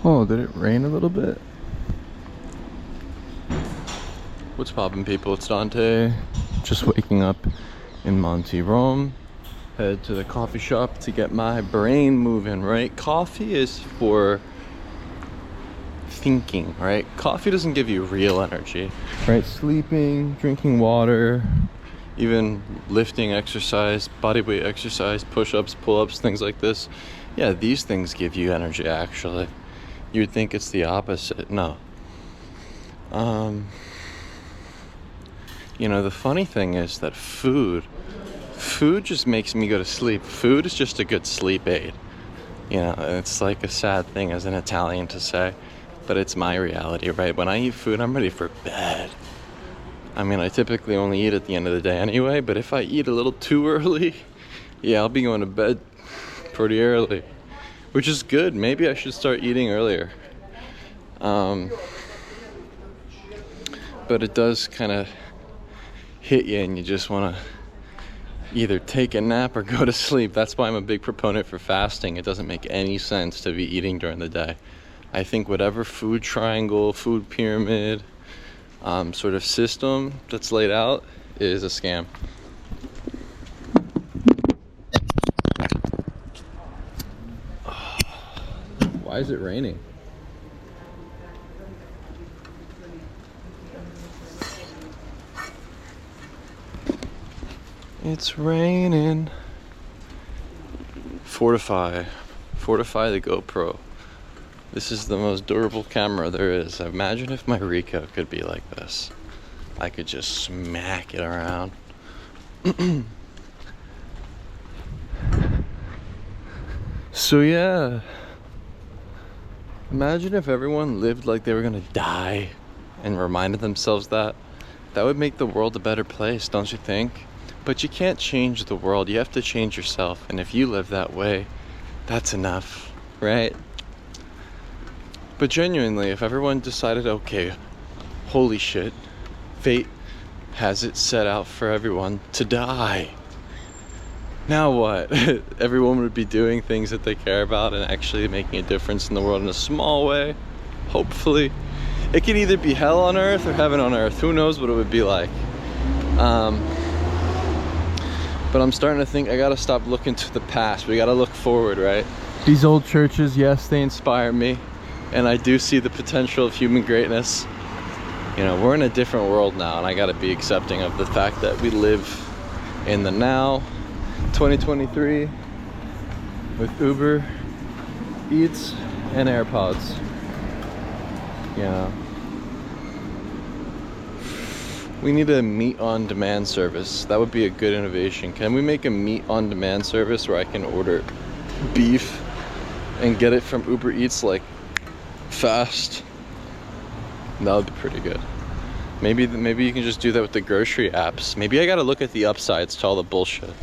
Oh, did it rain a little bit? What's poppin', people? It's Dante. Just waking up in Monte, Rome. Head to the coffee shop to get my brain moving, right? Coffee is for thinking, right? Coffee doesn't give you real energy, right? Sleeping, drinking water, even lifting exercise, body weight exercise, push-ups, pull-ups, things like this. Yeah, these things give you energy, actually. You'd think it's the opposite. No. You know, the funny thing is that food just makes me go to sleep. Food is just a good sleep aid. You know, it's like a sad thing as an Italian to say, but it's my reality, right? When I eat food, I'm ready for bed. I mean, I typically only eat at the end of the day anyway, but if I eat a little too early, yeah, I'll be going to bed pretty early, which is good. Maybe I should start eating earlier. But it does kind of hit you and you just want to either take a nap or go to sleep. That's why I'm a big proponent for fasting. It doesn't make any sense to be eating during the day. I think whatever food triangle, food pyramid, sort of system that's laid out is a scam. Why is it raining? It's raining. Fortify the GoPro. This is the most durable camera there is. Imagine if my Ricoh could be like this. I could just smack it around. So yeah, imagine if everyone lived like they were gonna die and reminded themselves that. That would make the world a better place, don't you think? But you can't change the world, you have to change yourself. And if you live that way, that's enough, right? But genuinely, if everyone decided, okay, holy shit, fate has it set out for everyone to die. Now what? Everyone would be doing things that they care about and actually making a difference in the world in a small way, hopefully. It could either be hell on earth or heaven on earth. Who knows what it would be like. But I'm starting to think I gotta stop looking to the past. We gotta look forward, right? These old churches, yes, they inspire me. And I do see the potential of human greatness. You know, we're in a different world now, and I gotta be accepting of the fact that we live in the now, 2023, with Uber Eats and AirPods. You know, we need a meat on demand service. That would be a good innovation. Can we make a meat on demand service where I can order beef and get it from Uber Eats like fast? That would be pretty good. Maybe you can just do that with the grocery apps. Maybe I gotta look at the upsides to all the bullshit.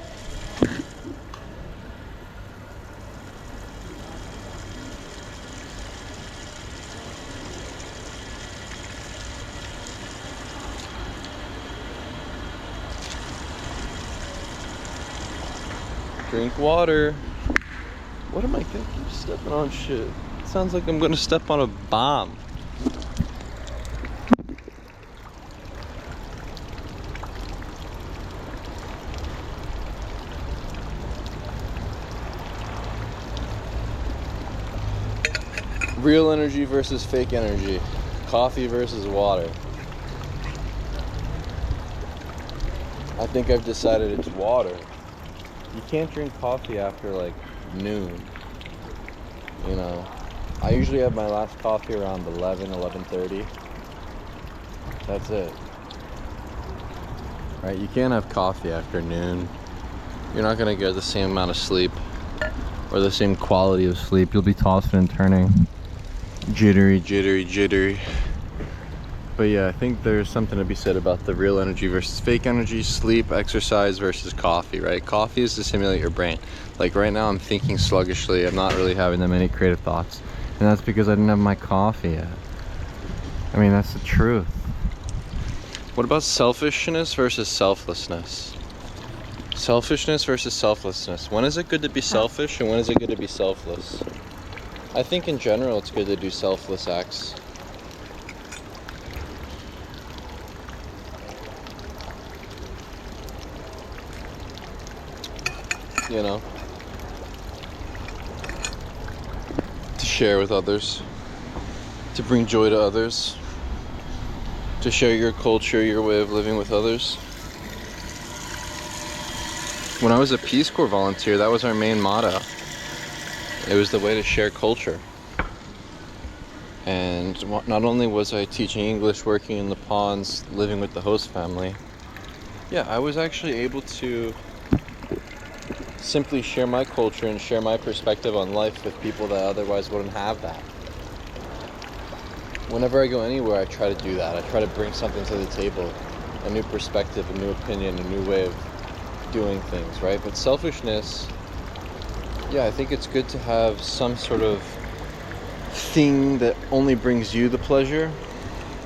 Drink water. What am I thinking? Stepping on shit. It sounds like I'm gonna step on a bomb. Real energy versus fake energy. Coffee versus water. I think I've decided it's water. You can't drink coffee after like noon. You know, I usually have my last coffee around 11:30. That's it. Right? You can't have coffee after noon. You're not gonna get the same amount of sleep or the same quality of sleep. You'll be tossing and turning. Jittery. But yeah, I think there's something to be said about the real energy versus fake energy, sleep, exercise versus coffee, right? Coffee is to stimulate your brain. Like right now I'm thinking sluggishly. I'm not really having that many creative thoughts. And that's because I didn't have my coffee yet. I mean, that's the truth. What about selfishness versus selflessness? Selfishness versus selflessness. When is it good to be selfish and when is it good to be selfless? I think in general it's good to do selfless acts. You know, to share with others, to bring joy to others, to share your culture, your way of living with others. When I was a Peace Corps volunteer, that was our main motto. It was the way to share culture. And not only was I teaching English, working in the ponds, living with the host family, yeah, I was actually able to simply share my culture and share my perspective on life with people that otherwise wouldn't have that. Whenever I go anywhere, I try to do that. I try to bring something to the table, a new perspective, a new opinion, a new way of doing things, right? But selfishness, yeah, I think it's good to have some sort of thing that only brings you the pleasure.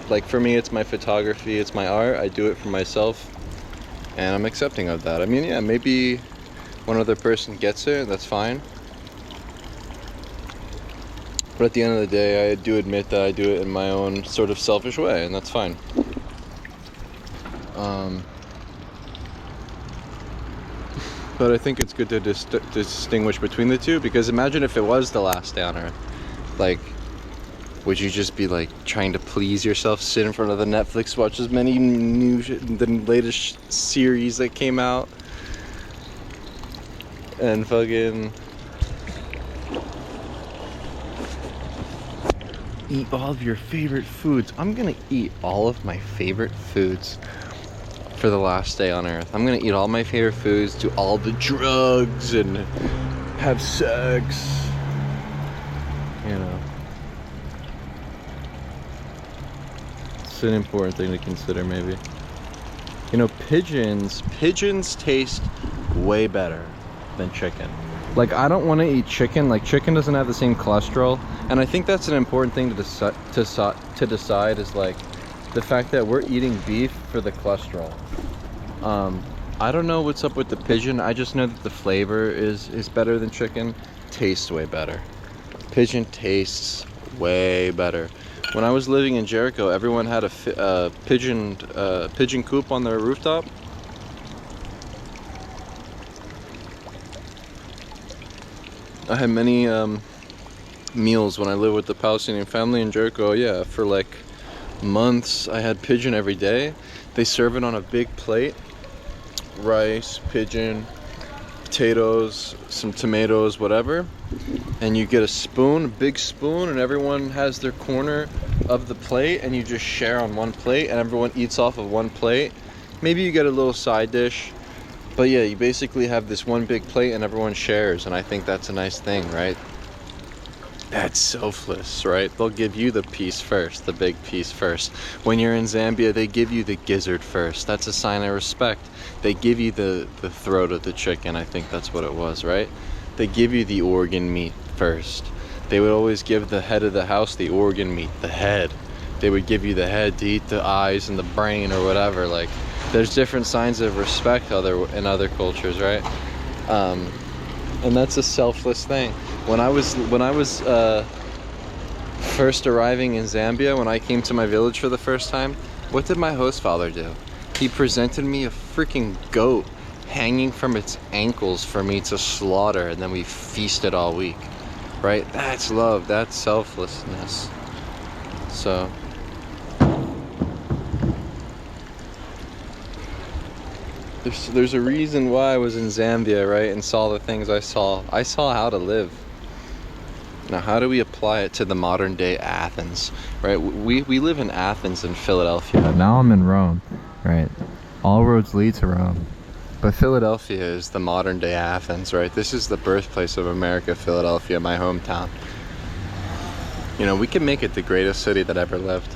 Like for me, it's my photography, it's my art. I do it for myself, and I'm accepting of that. I mean, yeah, maybe one other person gets it, that's fine. But at the end of the day, I do admit that I do it in my own sort of selfish way, and that's fine. But I think it's good to distinguish between the two, because imagine if it was the last day on Earth. Like, would you just be like trying to please yourself, sit in front of the Netflix, watch as many the latest series that came out, and fucking eat all of your favorite foods? I'm gonna eat all of my favorite foods for the last day on Earth. I'm gonna eat all my favorite foods, do all the drugs, and have sex. You know, it's an important thing to consider, maybe. You know, pigeons taste way better than chicken. Like, I don't want to eat chicken. Like, chicken doesn't have the same cholesterol, and I think that's an important thing to decide is like the fact that we're eating beef for the cholesterol. I don't know what's up with the pigeon. I just know that the flavor is better than chicken. Tastes way better. Pigeon tastes way better. When I was living in Jericho, everyone had a pigeon coop on their rooftop. I had many meals when I lived with the Palestinian family in Jericho. Yeah, for like months I had pigeon every day. They serve it on a big plate. Rice, pigeon, potatoes, some tomatoes, whatever. And you get a spoon, a big spoon, and everyone has their corner of the plate, and you just share on one plate, and everyone eats off of one plate. Maybe you get a little side dish, but yeah, you basically have this one big plate and everyone shares, and I think that's a nice thing, right? That's selfless, right? They'll give you the piece first, the big piece first. When you're in Zambia, they give you the gizzard first. That's a sign of respect. They give you the throat of the chicken. I think that's what it was, right? They give you the organ meat first. They would always give the head of the house the organ meat, the head. They would give you the head to eat the eyes and the brain or whatever. Like, there's different signs of respect in other cultures, right? And that's a selfless thing. When I was first arriving in Zambia, when I came to my village for the first time, what did my host father do? He presented me a freaking goat hanging from its ankles for me to slaughter, and then we feasted all week, right? That's love, that's selflessness. So there's a reason why I was in Zambia, right, and saw the things I saw. I saw how to live. Now, how do we apply it to the modern day Athens, right? We live in Athens and Philadelphia. Now I'm in Rome, right? All roads lead to Rome. But Philadelphia is the modern day Athens, right? This is the birthplace of America, Philadelphia, my hometown. You know, we can make it the greatest city that ever lived.